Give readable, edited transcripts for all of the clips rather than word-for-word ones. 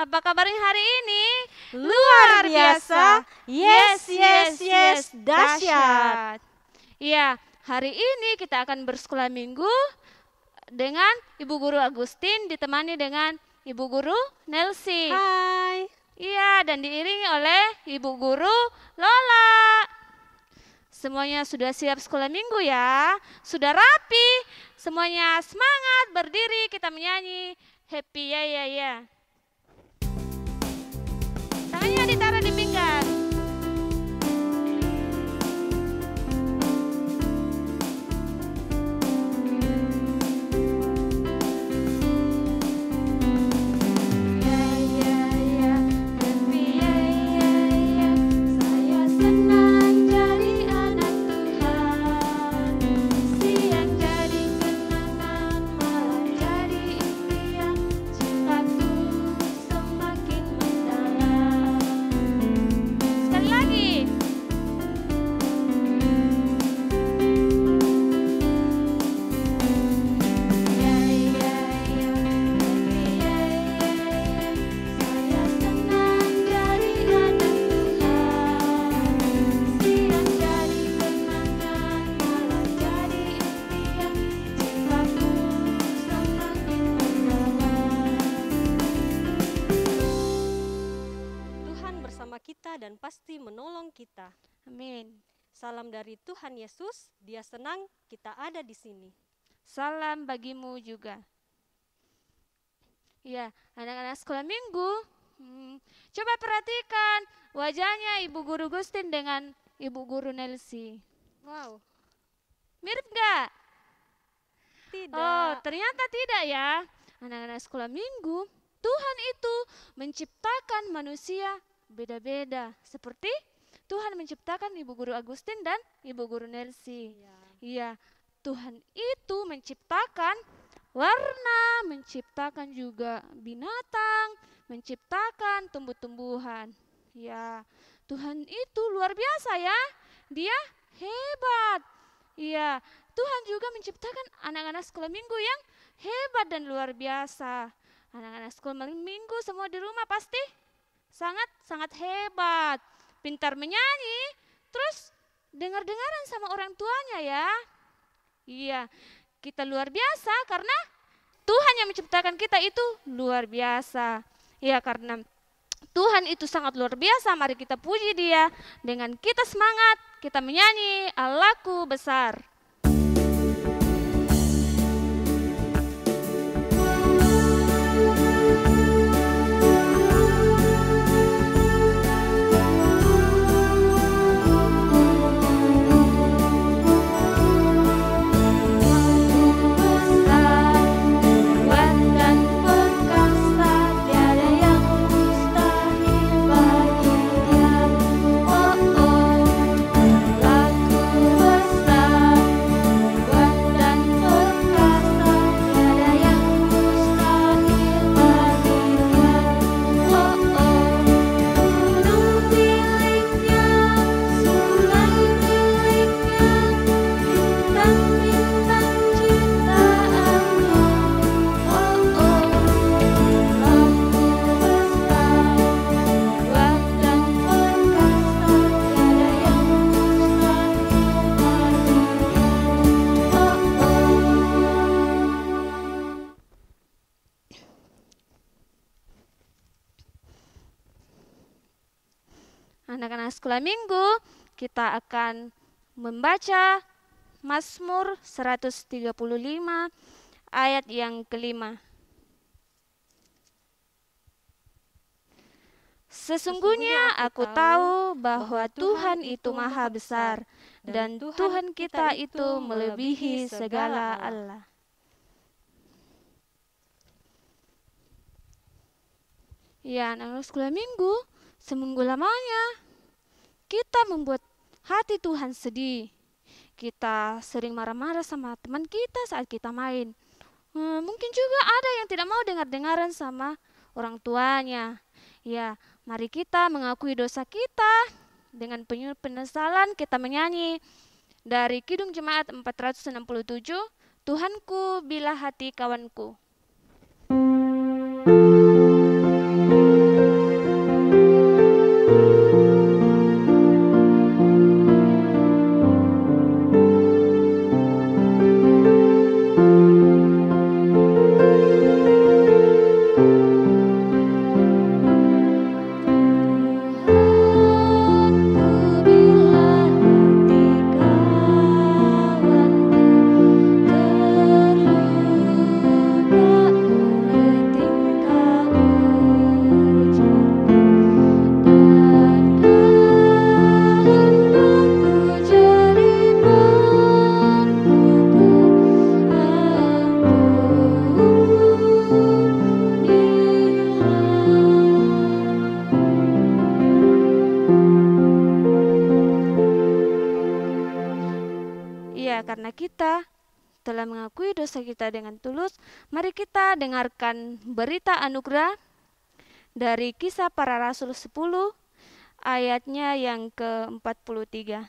Apa kabarnya hari ini? Luar biasa. Yes, dahsyat. Iya, hari ini kita akan bersekolah minggu dengan Ibu Guru Agustin ditemani dengan Ibu Guru Nelsi. Hai. Iya, dan diiringi oleh Ibu Guru Lola. Semuanya sudah siap sekolah minggu ya? Sudah rapi? Semuanya semangat berdiri, kita menyanyi happy ya. Tangannya ditaruh di pinggang. Kita dan pasti menolong kita. Amin. Salam dari Tuhan Yesus, Dia senang kita ada di sini. Salam bagimu juga. Ya, anak-anak sekolah minggu, coba perhatikan wajahnya Ibu Guru Agustin dengan Ibu Guru Nelsi. Wow. Mirip gak? Tidak. Oh, ternyata tidak ya. Anak-anak sekolah minggu, Tuhan itu menciptakan manusia beda-beda, seperti Tuhan menciptakan Ibu Guru Agustin dan Ibu Guru Nelsi. Iya, Tuhan itu menciptakan warna, menciptakan juga binatang, menciptakan tumbuh-tumbuhan. Ya, Tuhan itu luar biasa ya. Dia hebat. Iya, Tuhan juga menciptakan anak-anak sekolah minggu yang hebat dan luar biasa. Anak-anak sekolah minggu semua di rumah pasti sangat hebat, pintar menyanyi, terus dengar-dengaran sama orang tuanya ya. Iya, kita luar biasa karena Tuhan yang menciptakan kita itu luar biasa. Ya, karena Tuhan itu sangat luar biasa, mari kita puji Dia dengan kita semangat, kita menyanyi Allahku besar. Anak-anak sekolah minggu, kita akan membaca Mazmur 135 ayat yang kelima. Sesungguhnya aku tahu bahwa Tuhan itu maha besar dan Tuhan kita itu melebihi segala Allah. Ya, anak-anak sekolah minggu, seminggu lamanya kita membuat hati Tuhan sedih. Kita sering marah-marah sama teman kita saat kita main. Mungkin juga ada yang tidak mau dengar-dengaran sama orang tuanya. Ya, mari kita mengakui dosa kita. Dengan penuh penyesalan kita menyanyi dari Kidung Jemaat 467, Tuhanku bila hati kawanku. karena kita telah mengakui dosa kita dengan tulus, mari kita dengarkan berita anugerah dari Kisah Para Rasul 10 ayatnya yang ke-43.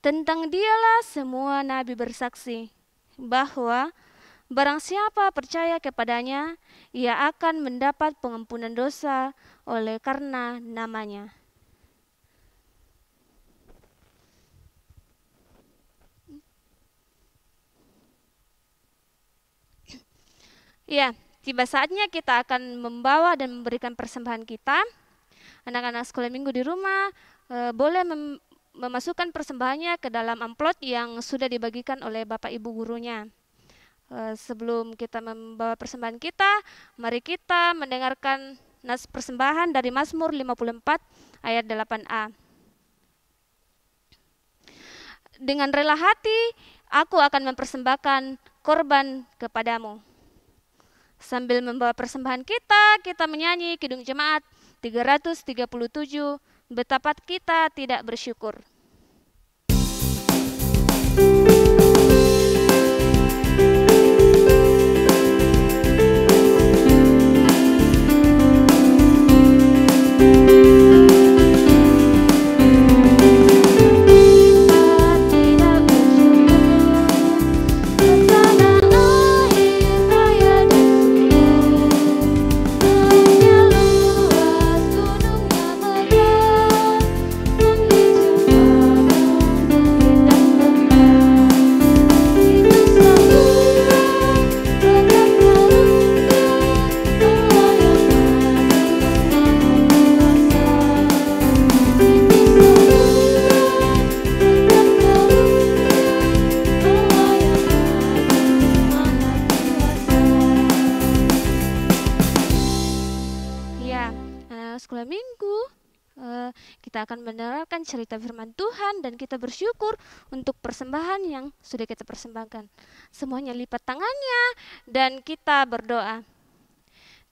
Tentang dialah semua nabi bersaksi bahwa barang siapa percaya kepadanya, ia akan mendapat pengampunan dosa oleh karena namanya. Ya, tiba saatnya kita akan membawa dan memberikan persembahan kita. Anak-anak sekolah minggu di rumah boleh memasukkan persembahannya ke dalam amplop yang sudah dibagikan oleh Bapak Ibu gurunya. Sebelum kita membawa persembahan kita, mari kita mendengarkan nas persembahan dari Mazmur 54 ayat 8a. Dengan rela hati, aku akan mempersembahkan korban kepadamu. Sambil membawa persembahan kita menyanyi Kidung Jemaat 337, betapa kita tidak bersyukur. Sekolah minggu kita akan mendengarkan cerita firman Tuhan dan kita bersyukur untuk persembahan yang sudah kita persembahkan. Semuanya lipat tangannya dan kita berdoa.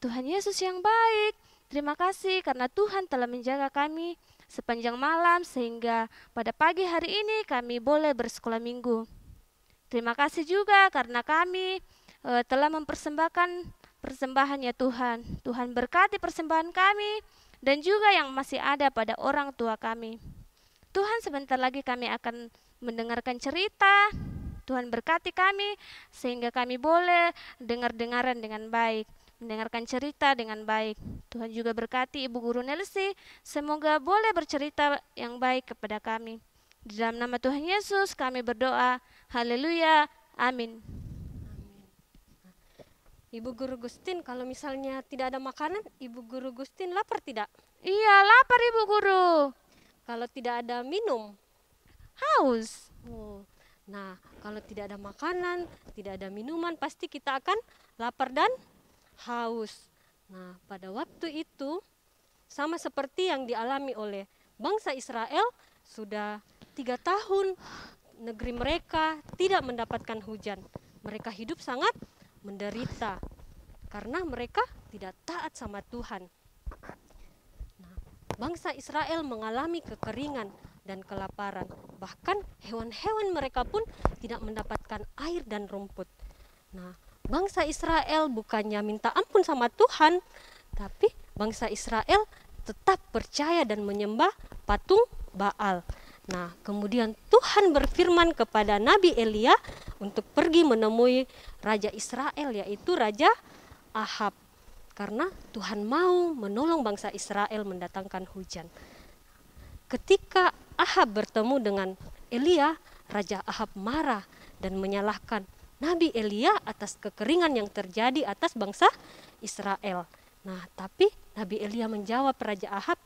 Tuhan Yesus yang baik, terima kasih karena Tuhan telah menjaga kami sepanjang malam sehingga pada pagi hari ini kami boleh bersekolah minggu. Terima kasih juga karena kami telah mempersembahkan persembahannya Tuhan. Tuhan berkati persembahan kami dan juga yang masih ada pada orang tua kami. Tuhan, sebentar lagi kami akan mendengarkan cerita. Tuhan berkati kami sehingga kami boleh dengar-dengaran dengan baik, mendengarkan cerita dengan baik. Tuhan juga berkati Ibu Guru Nelsi, semoga boleh bercerita yang baik kepada kami. Di dalam nama Tuhan Yesus kami berdoa. Haleluya. Amin. Ibu Guru Gustin, kalau misalnya tidak ada makanan, Ibu Guru Gustin lapar tidak? Iya, lapar Ibu Guru. Kalau tidak ada minum? Haus. Nah, kalau tidak ada makanan, tidak ada minuman, pasti kita akan lapar dan haus. Nah, pada waktu itu, sama seperti yang dialami oleh bangsa Israel, sudah 3 tahun negeri mereka tidak mendapatkan hujan. Mereka hidup sangat menderita karena mereka tidak taat sama Tuhan. Nah, bangsa Israel mengalami kekeringan dan kelaparan. Bahkan hewan-hewan mereka pun tidak mendapatkan air dan rumput. Nah, bangsa Israel bukannya minta ampun sama Tuhan, tapi bangsa Israel tetap percaya dan menyembah patung Baal. Nah, kemudian Tuhan berfirman kepada Nabi Elia untuk pergi menemui Raja Israel, yaitu Raja Ahab. Karena Tuhan mau menolong bangsa Israel mendatangkan hujan. Ketika Ahab bertemu dengan Elia, Raja Ahab marah dan menyalahkan Nabi Elia atas kekeringan yang terjadi atas bangsa Israel. Nah, tapi Nabi Elia menjawab Raja Ahab,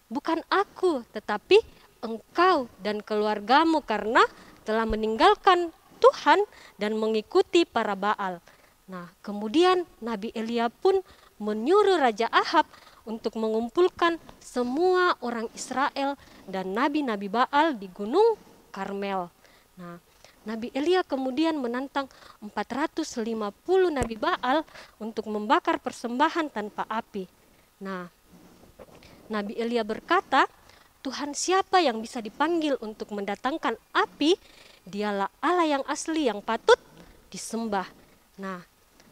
bukan aku, tetapi engkau dan keluargamu karena telah meninggalkan Tuhan dan mengikuti para Baal. Nah, kemudian Nabi Elia pun menyuruh Raja Ahab untuk mengumpulkan semua orang Israel dan nabi-nabi Baal di Gunung Karmel. Nah, Nabi Elia kemudian menantang 450 nabi Baal untuk membakar persembahan tanpa api. Nah, Nabi Elia berkata, Tuhan siapa yang bisa dipanggil untuk mendatangkan api? Dialah Allah yang asli yang patut disembah. Nah,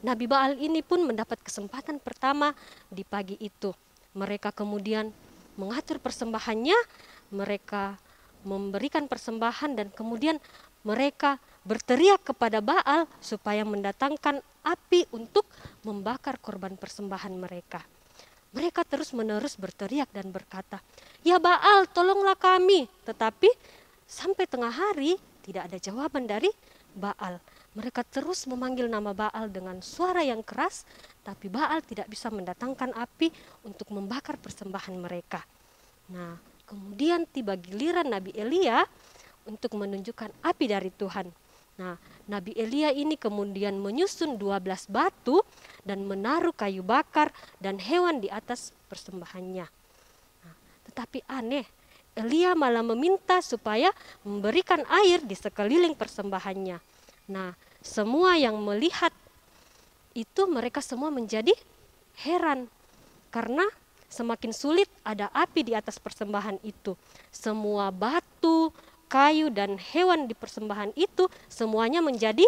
Nabi Baal ini pun mendapat kesempatan pertama di pagi itu. Mereka kemudian mengatur persembahannya, mereka memberikan persembahan dan kemudian mereka berteriak kepada Baal supaya mendatangkan api untuk membakar korban persembahan mereka. Mereka terus-menerus berteriak dan berkata, "Ya Baal, tolonglah kami." Tetapi sampai tengah hari tidak ada jawaban dari Baal. Mereka terus memanggil nama Baal dengan suara yang keras, tapi Baal tidak bisa mendatangkan api untuk membakar persembahan mereka. Nah, kemudian tiba giliran Nabi Elia untuk menunjukkan api dari Tuhan. Nah, Nabi Elia ini kemudian menyusun 12 batu dan menaruh kayu bakar dan hewan di atas persembahannya. Nah, tetapi aneh, Elia malah meminta supaya memberikan air di sekeliling persembahannya. Nah, semua yang melihat itu mereka semua menjadi heran karena semakin sulit ada api di atas persembahan itu. Semua batu, kayu dan hewan di persembahan itu semuanya menjadi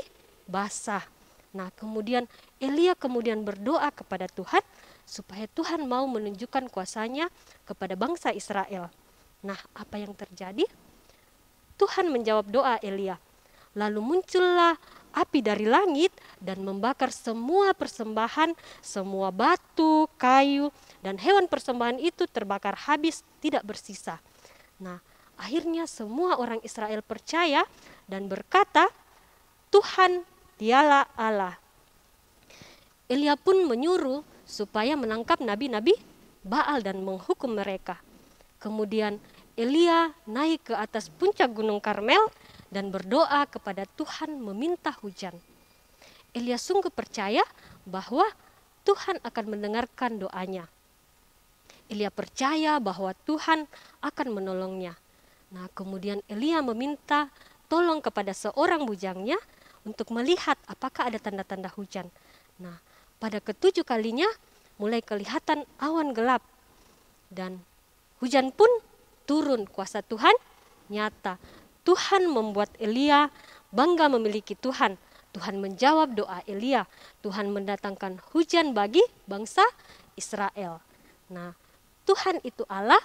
basah. Nah, kemudian Elia kemudian berdoa kepada Tuhan supaya Tuhan mau menunjukkan kuasanya kepada bangsa Israel. Nah, apa yang terjadi? Tuhan menjawab doa Elia. Lalu muncullah api dari langit dan membakar semua persembahan, semua batu, kayu, dan hewan persembahan itu terbakar habis, tidak bersisa. Nah, akhirnya semua orang Israel percaya dan berkata, Tuhan dialah Allah. Elia pun menyuruh supaya menangkap nabi-nabi Baal dan menghukum mereka. Kemudian Elia naik ke atas puncak Gunung Karmel dan berdoa kepada Tuhan meminta hujan. Elia sungguh percaya bahwa Tuhan akan mendengarkan doanya. Elia percaya bahwa Tuhan akan menolongnya. Nah, kemudian Elia meminta tolong kepada seorang bujangnya untuk melihat apakah ada tanda-tanda hujan. Nah, pada ketujuh kalinya mulai kelihatan awan gelap dan hujan pun turun. Kuasa Tuhan nyata. Tuhan membuat Elia bangga memiliki Tuhan. Tuhan menjawab doa Elia. Tuhan mendatangkan hujan bagi bangsa Israel. Nah, Tuhan itu Allah,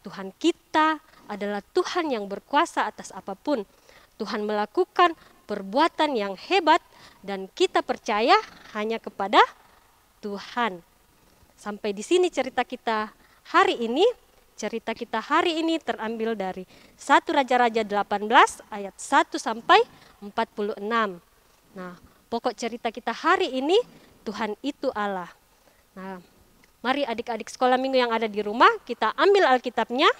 Tuhan kita adalah Tuhan yang berkuasa atas apapun. Tuhan melakukan perbuatan yang hebat dan kita percaya hanya kepada Tuhan. Sampai di sini cerita kita hari ini. Cerita kita hari ini terambil dari 1 Raja-Raja 18 ayat 1 sampai 46. Nah, pokok cerita kita hari ini, Tuhan itu Allah. Nah, mari adik-adik sekolah minggu yang ada di rumah, kita ambil Alkitabnya.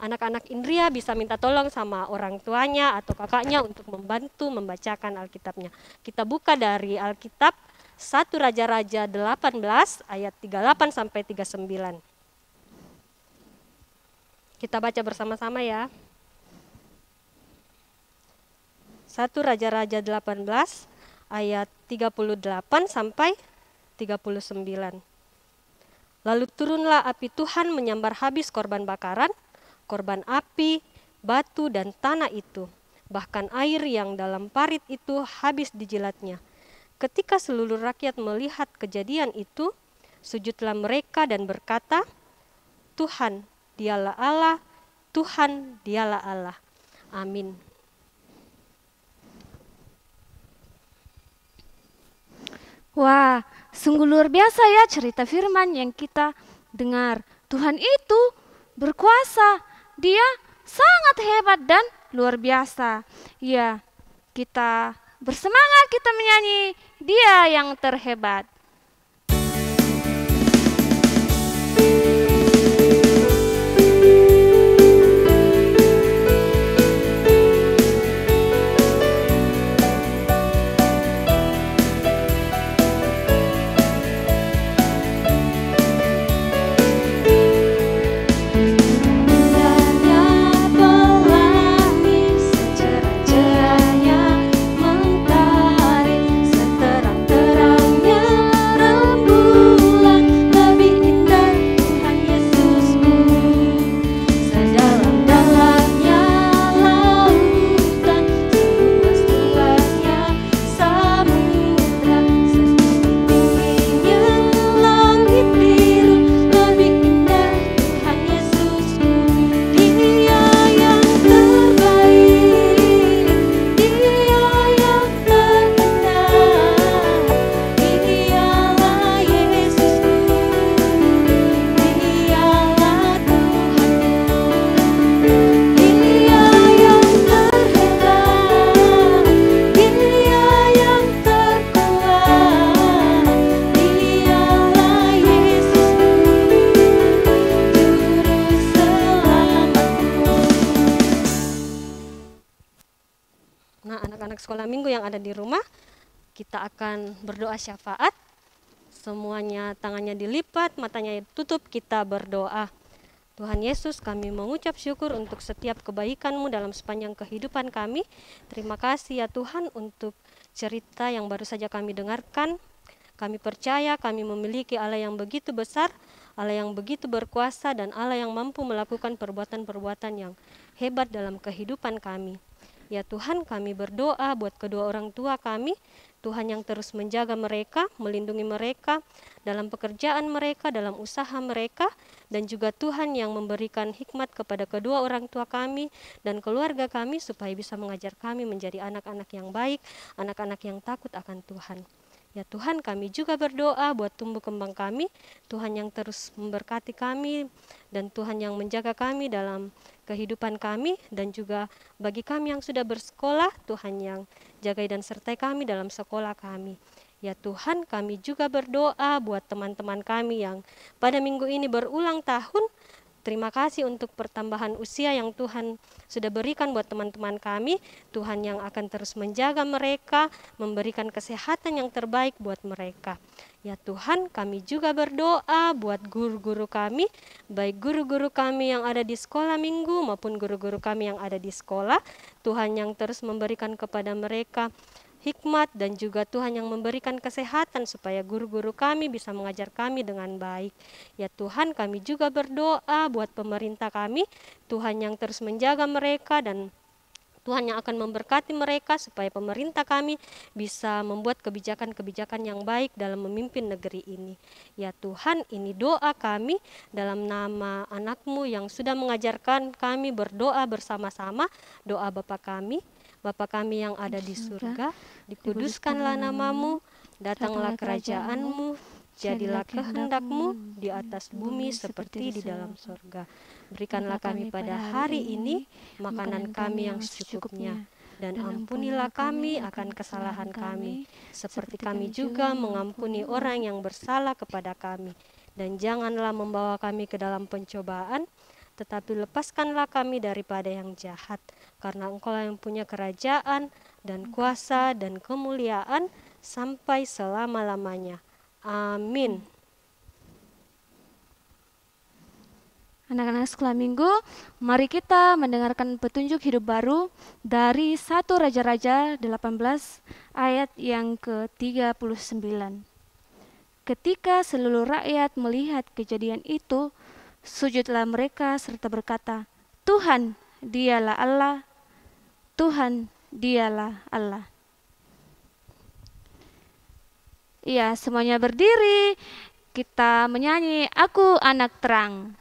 Anak-anak Indria bisa minta tolong sama orang tuanya atau kakaknya untuk membantu membacakan Alkitabnya. Kita buka dari Alkitab 1 Raja-Raja 18 ayat 38 sampai 39. Kita baca bersama-sama ya. 1 Raja-Raja 18 ayat 38 sampai 39. Lalu turunlah api Tuhan menyambar habis korban bakaran, korban api, batu dan tanah itu. Bahkan air yang dalam parit itu habis dijilatnya. Ketika seluruh rakyat melihat kejadian itu, sujudlah mereka dan berkata, Tuhan dialah Allah, Tuhan dialah Allah. Amin. Wah, sungguh luar biasa ya cerita firman yang kita dengar. Tuhan itu berkuasa, Dia sangat hebat dan luar biasa. Ya, kita bersemangat, kita menyanyi, Dia yang terhebat. Mentari seterang-terangnya sekolah minggu yang ada di rumah, kita akan berdoa syafaat. Semuanya tangannya dilipat, matanya tutup, kita berdoa. Tuhan Yesus, kami mengucap syukur untuk setiap kebaikan-Mu dalam sepanjang kehidupan kami. Terima kasih ya Tuhan untuk cerita yang baru saja kami dengarkan. Kami percaya kami memiliki Allah yang begitu besar, Allah yang begitu berkuasa, dan Allah yang mampu melakukan perbuatan-perbuatan yang hebat dalam kehidupan kami. Ya Tuhan, kami berdoa buat kedua orang tua kami, Tuhan yang terus menjaga mereka, melindungi mereka dalam pekerjaan mereka, dalam usaha mereka, dan juga Tuhan yang memberikan hikmat kepada kedua orang tua kami dan keluarga kami supaya bisa mengajar kami menjadi anak-anak yang baik, anak-anak yang takut akan Tuhan. Ya Tuhan, kami juga berdoa buat tumbuh kembang kami, Tuhan yang terus memberkati kami, dan Tuhan yang menjaga kami dalam kehidupan kami, dan juga bagi kami yang sudah bersekolah, Tuhan yang jagai dan sertai kami dalam sekolah kami. Ya Tuhan, kami juga berdoa buat teman-teman kami yang pada minggu ini berulang tahun. Terima kasih untuk pertambahan usia yang Tuhan sudah berikan buat teman-teman kami. Tuhan yang akan terus menjaga mereka, memberikan kesehatan yang terbaik buat mereka. Ya Tuhan, kami juga berdoa buat guru-guru kami, baik guru-guru kami yang ada di sekolah minggu maupun guru-guru kami yang ada di sekolah. Tuhan yang terus memberikan kepada mereka hikmat, dan juga Tuhan yang memberikan kesehatan supaya guru-guru kami bisa mengajar kami dengan baik. Ya Tuhan, kami juga berdoa buat pemerintah kami, Tuhan yang terus menjaga mereka, dan Tuhan yang akan memberkati mereka supaya pemerintah kami bisa membuat kebijakan-kebijakan yang baik dalam memimpin negeri ini. Ya Tuhan, ini doa kami dalam nama anak-Mu yang sudah mengajarkan kami berdoa bersama-sama, doa Bapa kami. Bapa kami yang ada di surga, dikuduskanlah nama-Mu, datanglah kerajaan-Mu, jadilah kehendak-Mu di atas bumi seperti di dalam surga. Berikanlah kami pada hari ini makanan kami yang secukupnya, dan ampunilah kami akan kesalahan kami, seperti kami juga mengampuni orang yang bersalah kepada kami. Dan janganlah membawa kami ke dalam pencobaan, tetapi lepaskanlah kami daripada yang jahat, karena Engkau yang punya kerajaan dan kuasa dan kemuliaan sampai selama-lamanya. Amin. Anak-anak sekolah minggu, mari kita mendengarkan petunjuk hidup baru dari 1 Raja-Raja 18 ayat yang ke-39. Ketika seluruh rakyat melihat kejadian itu, sujudlah mereka serta berkata, Tuhan, Dialah Allah, Tuhan, Dialah Allah. Ya, semuanya berdiri, kita menyanyi Aku Anak Terang.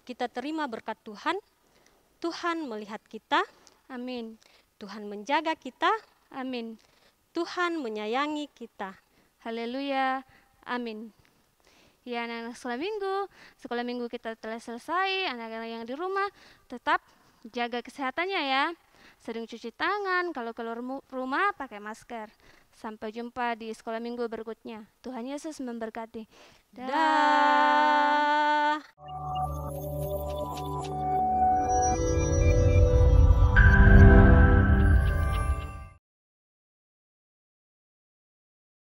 Kita terima berkat Tuhan. Tuhan melihat kita, Amin. Tuhan menjaga kita, Amin. Tuhan menyayangi kita. Haleluya. Amin. Ya, anak-anak sekolah minggu kita telah selesai. Anak-anak yang di rumah tetap jaga kesehatannya ya. Sering cuci tangan, kalau keluar rumah pakai masker. Sampai jumpa di sekolah minggu berikutnya. Tuhan Yesus memberkati. Dah. Dah.